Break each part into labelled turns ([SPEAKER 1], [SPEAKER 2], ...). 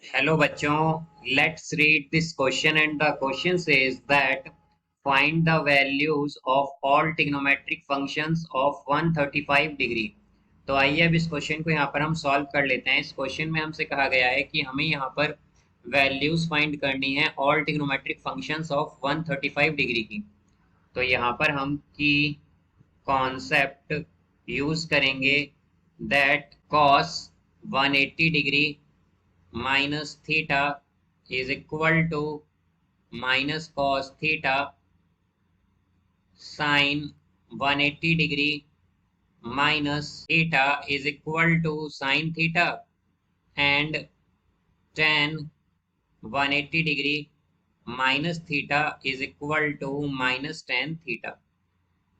[SPEAKER 1] Hello बच्चों, let's read this question and the question says that find the values of all trigonometric functions of 135 degree. तो आइए अब इस question को यहाँ पर हम सॉल्व कर लेते हैं। इस क्वेश्चन में हमसे कहा गया है कि हमें यहाँ पर वैल्यूज फाइंड करनी है all trigonometric functions of 135 degree की। तो यहाँ पर हम की कॉन्सेप्ट यूज करेंगे that cos 180 degree minus theta is equal to minus cos theta sin 180 degree minus theta is equal to sin theta and tan 180 degree minus theta is equal to minus tan theta।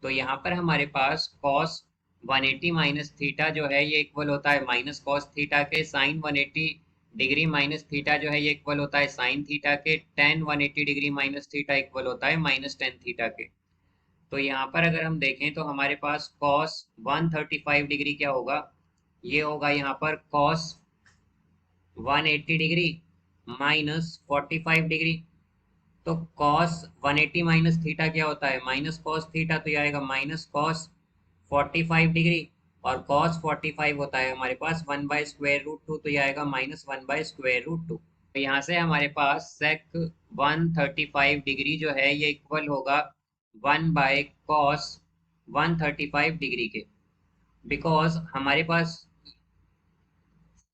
[SPEAKER 1] तो यहाँ पर हमारे पास cos 180 minus theta जो है ये equal होता है minus cos theta के, साइन 180 डिग्री माइनस थीटा जो है ये इक्वल होता है साइन थीटा के, ten 180 degree minus theta equal होता है माइनस टेन थीटा के। तो यहाँ पर अगर हम देखें तो हमारे पास cos 135 डिग्री क्या होगा, ये होगा यहाँ पर cos 180 डिग्री माइनस 45 डिग्री। तो cos 180 माइनस थीटा क्या होता है माइनस कॉस थीटा, तो ये आएगा माइनस कॉस 45 डिग्री और cos 45 होता है हमारे पास 1/√2, तो ये आएगा -1/√2। तो यहाँ से हमारे पास sec 135 डिग्री जो है ये इक्वल होगा 1/cos 135 डिग्री के, बिकॉज हमारे पास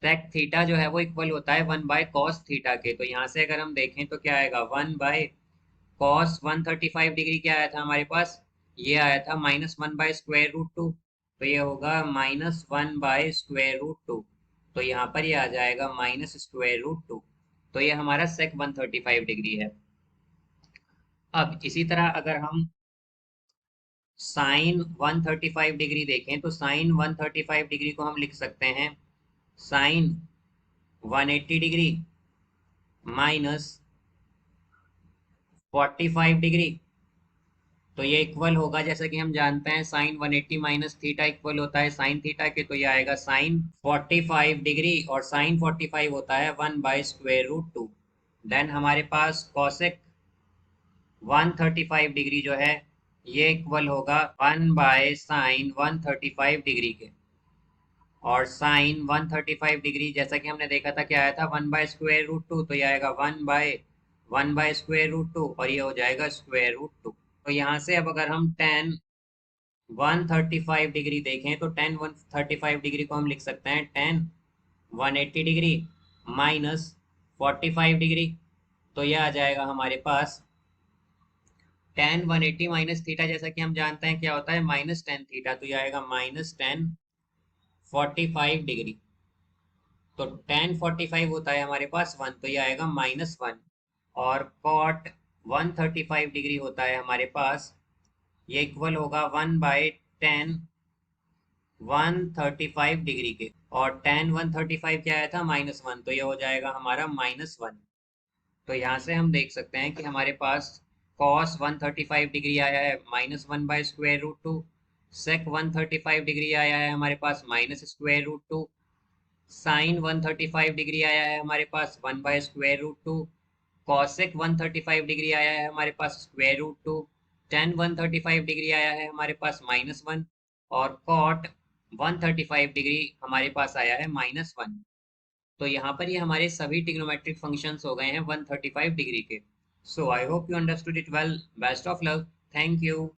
[SPEAKER 1] sec थीटा जो है वो इक्वल होता है 1/cos थीटा के। तो यहाँ से अगर हम देखें तो क्या आएगा 1/cos 135 डिग्री क्या आया था हमारे पास, ये आया था -1/√2। तो ये होगा -1/√2। तो यहाँ पर ये आ जाएगा -√2। तो ये हमारा sec 135 डिग्री है। अब इसी तरह अगर हम साइन 135 डिग्री देखें तो साइन 135 डिग्री को हम लिख सकते हैं साइन 180 डिग्री माइनस 45 डिग्री। तो ये इक्वल होगा, जैसा कि हम जानते हैं साइन 180 माइनस थीटा इक्वल होता है साइन थीटा के, तो ये आएगा साइन 45 डिग्री और साइन 45 होता है 1/√2। देन हमारे पास कॉसेक 135 डिग्री जो है ये इक्वल होगा 1/साइन 135 डिग्री के। और साइन 135 डिग्री जैसा कि हमने देखा था क्या आया था 1/√2, तो ये आएगा 1/√2 और ये हो जाएगा √2। तो यहाँ से अब अगर हम tan 135 डिग्री देखें तो tan 135 डिग्री को हम लिख सकते हैं tan 180 डिग्री माइनस 45 डिग्री। तो यह आ जाएगा हमारे पास tan 180 माइनस थीटा, जैसा कि हम जानते हैं क्या होता है माइनस टेन थीटा, तो यह आएगा माइनस tan 45 डिग्री। तो tan 45 होता है हमारे पास 1, तो ये आएगा -1। और cot 135 डिग्री होता है हमारे पास, ये इक्वल होगा 1/tan 135 डिग्री के। और tan 135 क्या आया था -1, तो ये हो जाएगा हमारा -1। तो यहाँ से हम देख सकते हैं कि हमारे पास cos 135 डिग्री आया है -1/√2, sec 135 डिग्री आया है हमारे पास -√2, साइन 135 डिग्री आया है हमारे पास 1/√2, कॉसेक 135 डिग्री आया है हमारे पास √2, tan 135 डिग्री आया है हमारे पास -1 और कॉट 135 डिग्री हमारे पास आया है -1। तो यहाँ पर ये हमारे सभी ट्रिग्नोमेट्रिक फंक्शंस हो गए हैं 135 डिग्री के। So I hope you understood it well. Best of luck. Thank you.